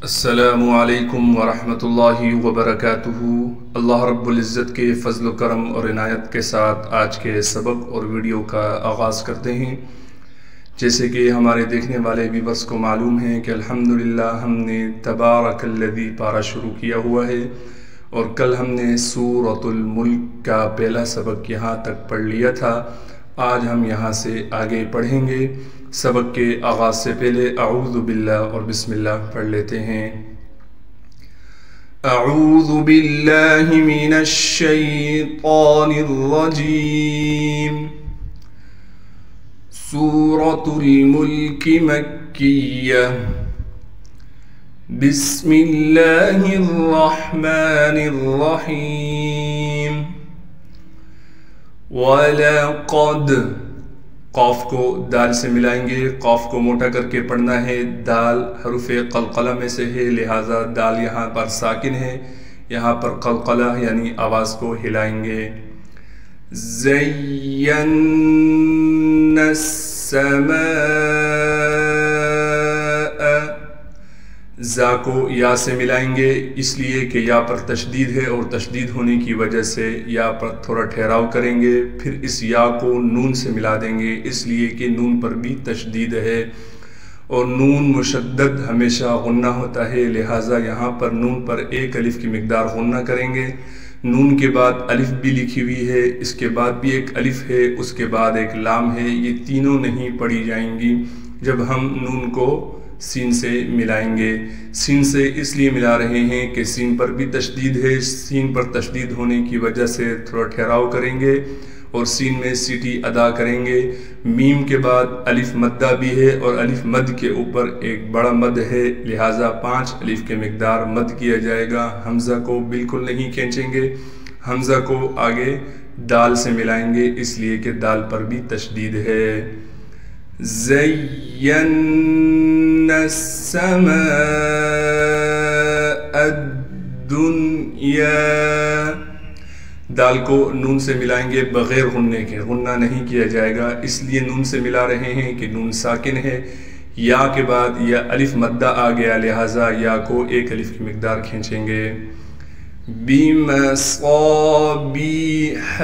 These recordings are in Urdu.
السلام علیکم ورحمۃ اللہ وبرکاتہ۔ اللہ رب العزت کے فضل و کرم اور عنایت کے ساتھ آج کے سبق اور ویڈیو کا آغاز کرتے ہیں۔ جیسے کہ ہمارے دیکھنے والے ویورز کو معلوم ہے کہ الحمدللہ ہم نے تبارک الذی پارہ شروع کیا ہوا ہے اور کل ہم نے سورۃ الملک کا پہلا سبق یہاں تک پڑھ لیا تھا۔ آج ہم یہاں سے آگے پڑھیں گے۔ سبق کے آغاز سے پہلے اعوذ باللہ اور بسم اللہ پڑھ لیتے ہیں۔ اعوذ باللہ من الشیطان الرجیم۔ سورۃ الملک مکیہ۔ بسم اللہ الرحمن الرحیم۔ وَلَقَدْ قاف کو دال سے ملائیں گے، قاف کو موٹا کر کے پڑھنا ہے۔ دال حروف قلقلہ میں سے ہے، لہٰذا دال یہاں پر ساکن ہے، یہاں پر قلقلہ یعنی آواز کو ہلائیں گے۔ زَيَّنَّا السَّمَاءَ، زا کو یا سے ملائیں گے، اس لیے کہ یا پر تشدید ہے اور تشدید ہونے کی وجہ سے یا پر تھوڑا ٹھہراؤ کریں گے، پھر اس یا کو نون سے ملا دیں گے، اس لیے کہ نون پر بھی تشدید ہے اور نون مشدد ہمیشہ غنہ ہوتا ہے، لہٰذا یہاں پر نون پر ایک الف کی مقدار غنہ کریں گے۔ نون کے بعد الف بھی لکھی ہوئی ہے، اس کے بعد بھی ایک الف ہے، اس کے بعد ایک لام ہے، یہ تینوں نہیں پڑھی جائیں گی جب ہم نون کو سین سے ملائیں گے۔ سین سے اس لیے ملا رہے ہیں کہ سین پر بھی تشدید ہے، سین پر تشدید ہونے کی وجہ سے تھوڑا ٹھہراؤ کریں گے اور سین میں سیٹی ادا کریں گے۔ میم کے بعد الف مدہ بھی ہے اور الف مد کے اوپر ایک بڑا مد ہے، لہٰذا 5 الف کے مقدار مد کیا جائے گا۔ حمزہ کو بالکل نہیں کھینچیں گے، حمزہ کو آگے دال سے ملائیں گے، اس لیے کہ دال پر بھی تشدید ہے۔ زَيَّنَّا السَّمَاءَ الدُّنْيَا، دال کو نون سے ملائیں گے بغیر غننے کے، غنہ نہیں کیا جائے گا، اس لیے نون سے ملا رہے ہیں کہ نون ساکن ہے۔ یا کے بعد یا الف مدہ آ گیا، لہٰذا یا کو ایک الف کی مقدار کھینچیں گے۔ بِمَصَابِيحَ،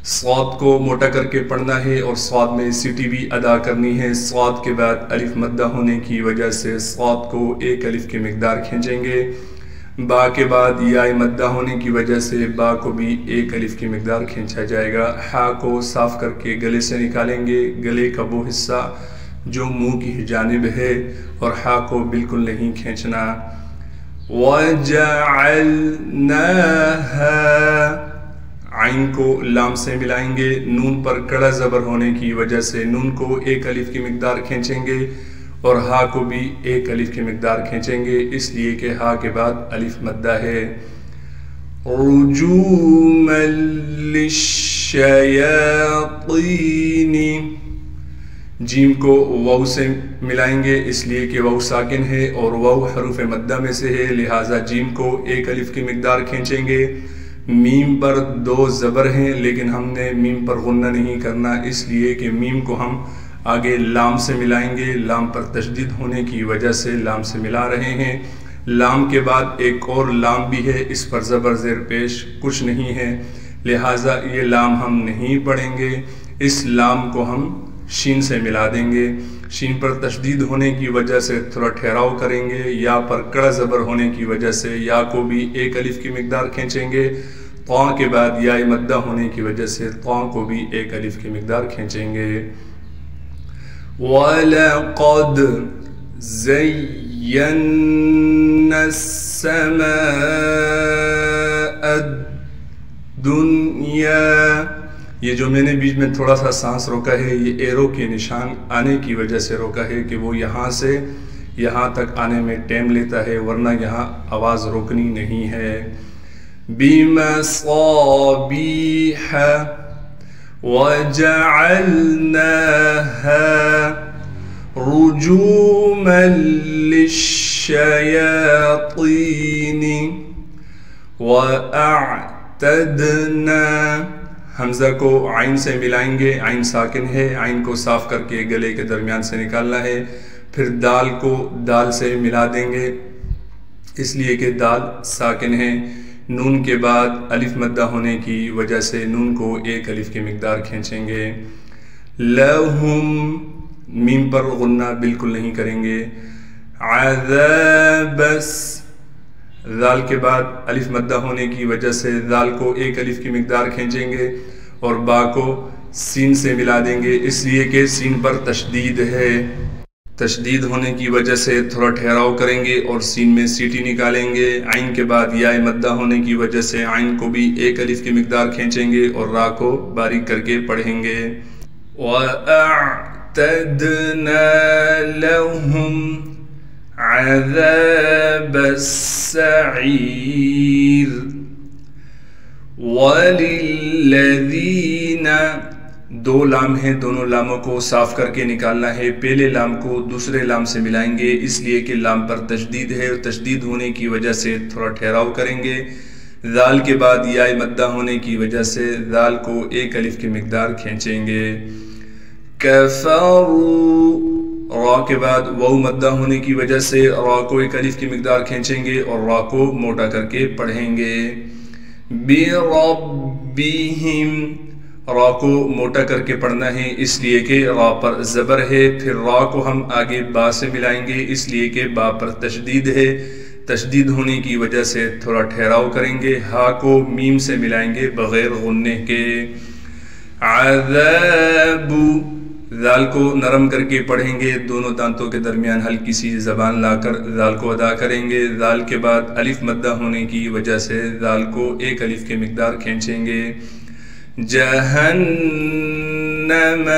صاد کو موٹا کر کے پڑھنا ہے اور صاد میں سیٹی بھی ادا کرنی ہے۔ صاد کے بعد الف مدہ ہونے کی وجہ سے صاد کو ایک الف کی مقدار کھینچیں گے۔ با کے بعد یا مدہ ہونے کی وجہ سے با کو بھی ایک الف کی مقدار کھینچا جائے گا۔ ہا کو صاف کر کے گلے سے نکالیں گے، گلے کا وہ حصہ جو منہ کی جانب ہے، اور ہا کو بالکل نہیں کھینچنا۔ وَجَعَلْنَاهَا، عین کو لام سے ملائیں گے، نون پر کڑا زبر ہونے کی وجہ سے نون کو ایک الف کی مقدار کھینچیں گے اور ہا کو بھی ایک الف کی مقدار کھینچیں گے، اس لیے کہ ہا کے بعد الف مدہ ہے۔ رجوما للشیاطین، جیم کو واو سے ملائیں گے، اس لیے کہ واو ساکن ہے اور واو حروف مدہ میں سے ہے، لہٰذا جیم کو ایک الف کی مقدار کھینچیں گے۔ میم پر 2 زبر ہیں لیکن ہم نے میم پر غنہ نہیں کرنا، اس لیے کہ میم کو ہم آگے لام سے ملائیں گے، لام پر تشدید ہونے کی وجہ سے لام سے ملا رہے ہیں۔ لام کے بعد ایک اور لام بھی ہے، اس پر زبر زیر پیش کچھ نہیں ہے، لہٰذا یہ لام ہم نہیں پڑھیں گے، اس لام کو ہم شین سے ملا دیں گے۔ شین پر تشدید ہونے کی وجہ سے تھوڑا ٹھہراؤ کریں گے، یا پر کڑا زبر ہونے کی وجہ سے یا کو بھی ایک الف کی مقدار کھینچیں گے۔ طا کے بعد یا مدہ ہونے کی وجہ سے طا کو بھی ایک الف کی مقدار کھینچیں گے۔ وَلَقَدْ زَيَّنَّا السَّمَاءَ الدُّنْيَا، یہ جو میں نے بیچ میں تھوڑا سا سانس روکا ہے، یہ ایرو کے نشان آنے کی وجہ سے روکا ہے کہ وہ یہاں سے یہاں تک آنے میں ٹائم لیتا ہے، ورنہ یہاں آواز روکنی نہیں ہے۔ بِمَصَابِيحَ وَجَعَلْنَاهَا رُجُومًا لِلشَّيَاطِينِ وَأَعْتَدْنَا، حمزہ کو عین سے ملائیں گے، عین ساکن ہے، عین کو صاف کر کے گلے کے درمیان سے نکالنا ہے، پھر دال کو دال سے ملا دیں گے اس لیے کہ دال ساکن ہے۔ نون کے بعد الف مدہ ہونے کی وجہ سے نون کو ایک الف کی مقدار کھینچیں گے۔ لہم میم پر غنہ بالکل نہیں کریں گے۔ عذابس ذال کے بعد الف مدہ ہونے کی وجہ سے ذال کو ایک الف کی مقدار کھینچیں گے اور با کو سین سے ملا دیں گے اس لیے کہ سین پر تشدید ہے۔ تشدید ہونے کی وجہ سے تھوڑا ٹھہراؤ کریں گے اور سین میں سیٹی نکالیں گے۔ عین کے بعد یا مدہ ہونے کی وجہ سے عین کو بھی ایک الف کی مقدار کھینچیں گے اور را کو باریک کر کے پڑھیں گے۔ وَأَعْتَدْنَا لَهُمْ عَذَابَ السَّعِيرِ وَلِلَّذِينَ دو لام ہیں، دونوں لاموں کو صاف کر کے نکالنا ہے۔ پہلے لام کو دوسرے لام سے ملائیں گے اس لیے کہ لام پر تشدید ہے اور تشدید ہونے کی وجہ سے تھوڑا ٹھہراؤ کریں گے۔ ذال کے بعد یا مدہ ہونے کی وجہ سے ذال کو ایک الف کی مقدار کھینچیں گے۔ کفروا را کے بعد واو مدہ ہونے کی وجہ سے را کو ایک الف کی مقدار کھینچیں گے اور را کو موٹا کر کے پڑھیں گے۔ بربہم را کو موٹا کر کے پڑھنا ہے اس لیے کہ را پر زبر ہے، پھر را کو ہم آگے با سے ملائیں گے اس لیے کہ با پر تشدید ہے۔ تشدید ہونے کی وجہ سے تھوڑا ٹھہراؤ کریں گے۔ ہا کو میم سے ملائیں گے بغیر غننے کے۔ عذاب ذال کو نرم کر کے پڑھیں گے، دونوں دانتوں کے درمیان ہلکی سی زبان لا کر ذال کو ادا کریں گے۔ ذال کے بعد الف مدہ ہونے کی وجہ سے ذال کو ایک الف کی مقدار کھینچیں گے۔ جہنم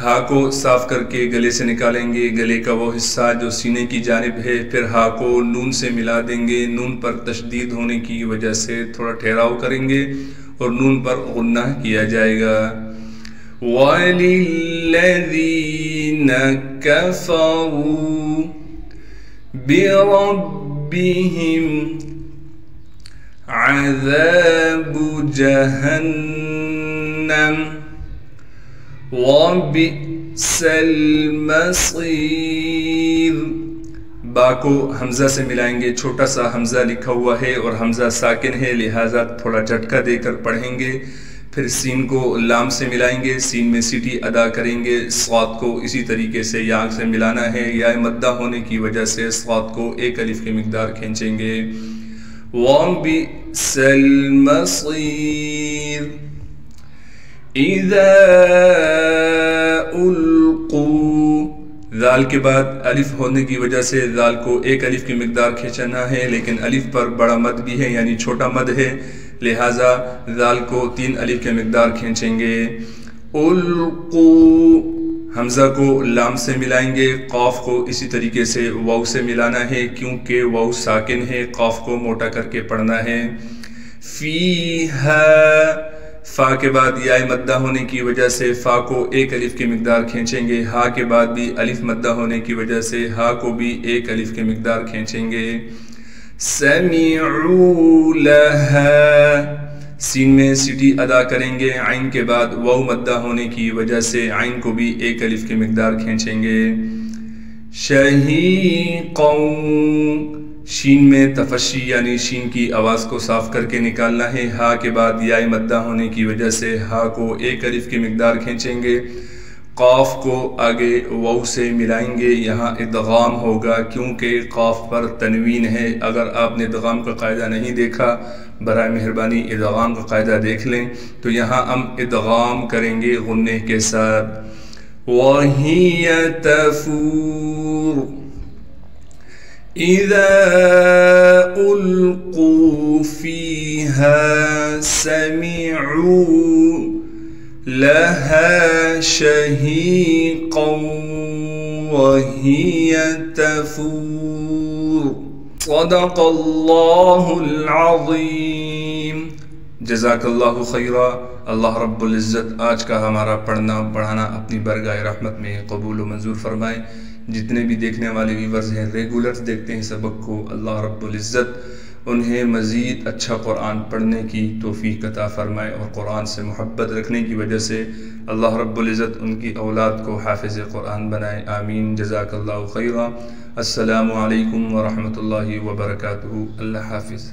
ہا کو صاف کر کے گلے سے نکالیں گے، گلے کا وہ حصہ جو سینے کی جانب ہے، پھر ہا کو نون سے ملا دیں گے۔ نون پر تشدید ہونے کی وجہ سے تھوڑا ٹھہراؤ کریں گے اور نون پر غنہ کیا جائے گا۔ وَلِلَّذِينَ كَفَرُوا بِرَبِّهِمْ عَذَابُ جَهَنَّمَ وَبِئْسَ الْمَصِيرُ با کو حمزہ سے ملائیں گے، چھوٹا سا حمزہ لکھا ہوا ہے اور حمزہ ساکن ہے لہٰذا تھوڑا جھٹکا دے کر پڑھیں گے۔ پھر سین کو لام سے ملائیں گے، سین میں سیٹی ادا کریں گے۔ صاد کو اسی طریقے سے یا سے ملانا ہے، یا مدہ ہونے کی وجہ سے صاد کو ایک الف کی مقدار کھینچیں گے۔ وَبِئْسَ الْمَصِيرُ اِذَا أُلْقُوا ذال کے بعد الف ہونے کی وجہ سے ذال کو ایک الف کی مقدار کھینچنا ہے، لیکن الف پر بڑا مد بھی ہے یعنی چھوٹا مد ہے لہٰذا ذال کو تین الف کی مقدار کھینچیں گے۔ القوا حمزہ کو لام سے ملائیں گے، قاف کو اسی طریقے سے واو سے ملانا ہے کیونکہ واو ساکن ہے، قاف کو موٹا کر کے پڑھنا ہے۔ فیہا فا کے بعد یا مدہ ہونے کی وجہ سے فا کو ایک الف کی مقدار کھینچیں گے۔ ہا کے بعد بھی الف مدہ ہونے کی وجہ سے ہا کو بھی ایک الف کی مقدار کھینچیں گے۔ سمعوا لہا سین میں سیٹی ادا کریں گے، عین کے بعد واو مدہ ہونے کی وجہ سے عین کو بھی ایک الف کی مقدار کھینچیں گے۔ شہیقا شین میں تفشی یعنی شین کی آواز کو صاف کر کے نکالنا ہے۔ ہا کے بعد یا مدہ ہونے کی وجہ سے ہا کو ایک الف کی مقدار کھینچیں گے۔ قاف کو آگے واو سے ملائیں گے، یہاں ادغام ہوگا کیونکہ قاف پر تنوین ہے۔ اگر آپ نے ادغام کا قاعدہ نہیں دیکھا برائے مہربانی ادغام کا قاعدہ دیکھ لیں، تو یہاں ہم ادغام کریں گے غنّے کے ساتھ۔ وَهِيَ تَفُورُ اِذَا أُلْقُوا فِيهَا سَمِعُوا لَهَا شَهِيقًا وَهِيَ تَفُورُ صدق اللہ العظیم۔ جزاک اللہ خیرہ۔ اللہ رب العزت آج کا ہمارا پڑھنا پڑھانا اپنی برگاہ رحمت میں قبول و منظور فرمائے۔ جتنے بھی دیکھنے والے ویورز ہیں ریگولر دیکھتے ہیں سبق کو، اللہ رب العزت انہیں مزید اچھا قرآن پڑھنے کی توفیق عطا فرمائے، اور قرآن سے محبت رکھنے کی وجہ سے اللہ رب العزت ان کی اولاد کو حافظ قرآن بنائے، آمین۔ جزاک اللہ خیرا۔ السلام علیکم ورحمۃ اللہ وبرکاتہ۔ اللہ حافظ۔